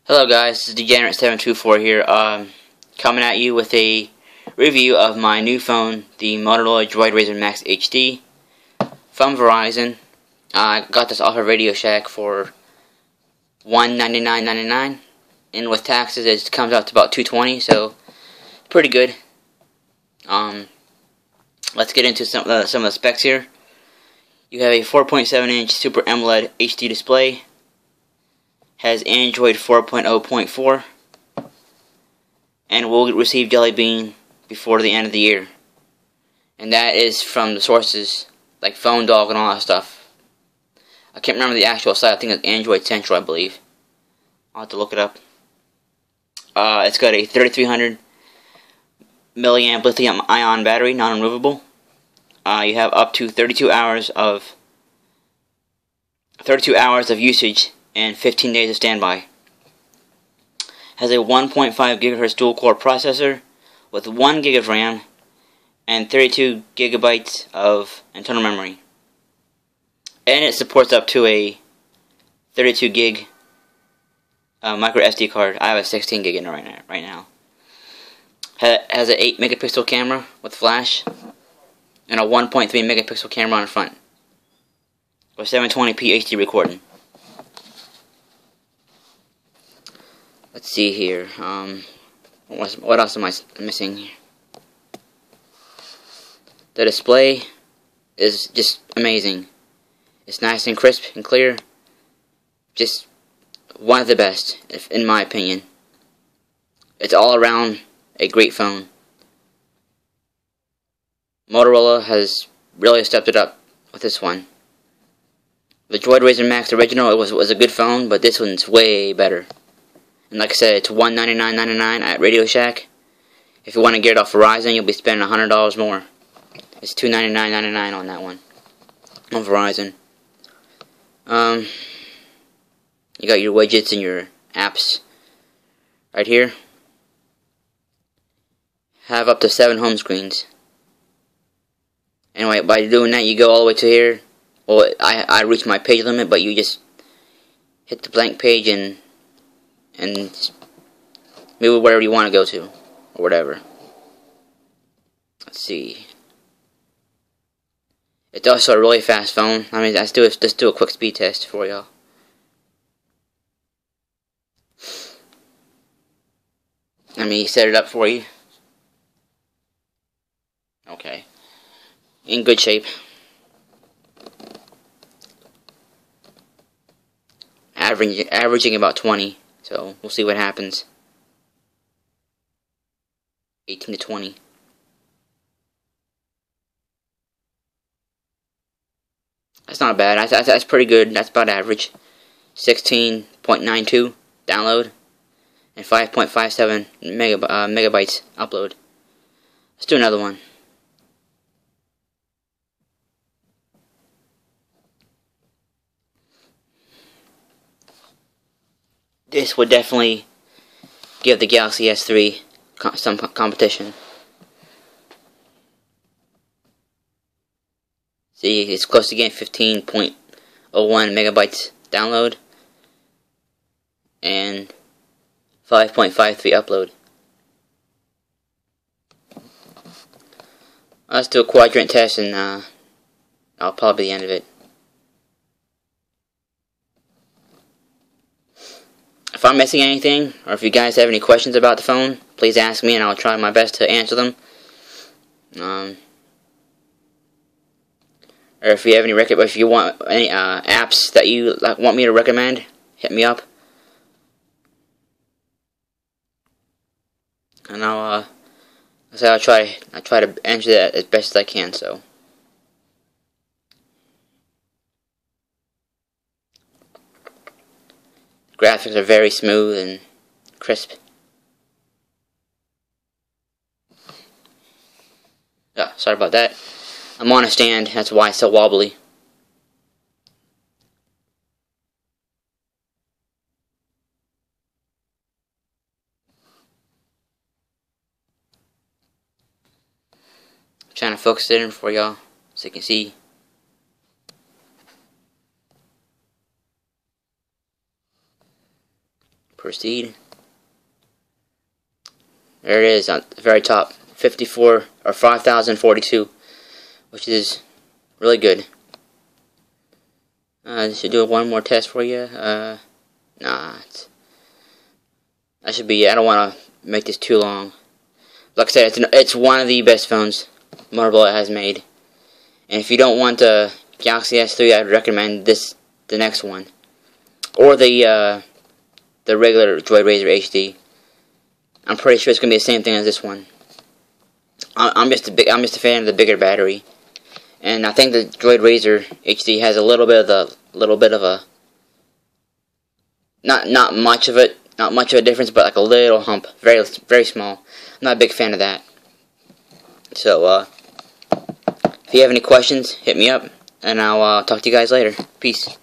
Hello guys, this is Degenerate724 here, coming at you with a review of my new phone, the Motorola Droid Razr Maxx HD from Verizon. I got this off of Radio Shack for $199.99, and with taxes it comes out to about $220, so pretty good. Let's get into some of the specs here. You have a 4.7-inch Super AMOLED HD display. Has Android 4.0.4 and will receive Jelly Bean before the end of the year. And that is from the sources like Phone Dog and all that stuff. I can't remember the actual site. I think it's Android Central, I believe. I'll have to look it up. It's got a 3300 milliamp lithium ion battery, non-removable. You have up to 32 hours of usage and 15 days of standby. Has a 1.5 GHz dual-core processor with 1 GB of RAM and 32 GB of internal memory. And it supports up to a 32 GB micro SD card. I have a 16 GB in it right now. Has an 8 megapixel camera with flash and a 1.3 megapixel camera on the front with 720p HD recording. Let's see here. What else am I missing here? The display is just amazing. It's nice and crisp and clear. Just one of the best, in my opinion. It's all around a great phone. Motorola has really stepped it up with this one. The Droid Razr Maxx original was a good phone, but this one's way better. And like I said, it's $199.99 at Radio Shack. If you want to get it off Verizon, you'll be spending $100 more. It's $299.99 on that one, on Verizon. You got your widgets and your apps right here. Have up to 7 home screens. Anyway, by doing that, you go all the way to here. Well, I reached my page limit, but you just hit the blank page and move wherever you want to go to, or whatever. Let's see. It's also a really fast phone. I mean, let's do a quick speed test for y'all. Let me set it up for you. Okay. In good shape. Averaging about 20. So, we'll see what happens. 18 to 20. That's not bad. That's pretty good. That's about average. 16.92 download and 5.57 megabytes upload. Let's do another one. This would definitely give the Galaxy S3 some competition. See, it's close to getting 15.01 megabytes download and 5.53 upload. Let's do a quadrant test, and I'll probably be the end of it. If I'm missing anything, or if you guys have any questions about the phone, please ask me and I'll try my best to answer them. Or if you have any if you want any apps that you want me to recommend, hit me up. And I'll try to answer that as best as I can. So. Graphics are very smooth and crisp. Oh, sorry about that. I'm on a stand, that's why it's so wobbly. I'm trying to focus it in for y'all so you can see. Proceed. There it is on the very top, 54 or 5042, which is really good. Should do one more test for you. Nah, that should be. I don't want to make this too long. Like I said, it's one of the best phones Motorola has made. And if you don't want a Galaxy S3, I'd recommend the next one, or the regular Droid Razr HD. I'm pretty sure it's gonna be the same thing as this one. I'm just a fan of the bigger battery, and I think the Droid Razr HD has a little bit of a not much of a difference, but like a little hump, very small. I'm not a big fan of that. So if you have any questions, hit me up, and I'll talk to you guys later. Peace.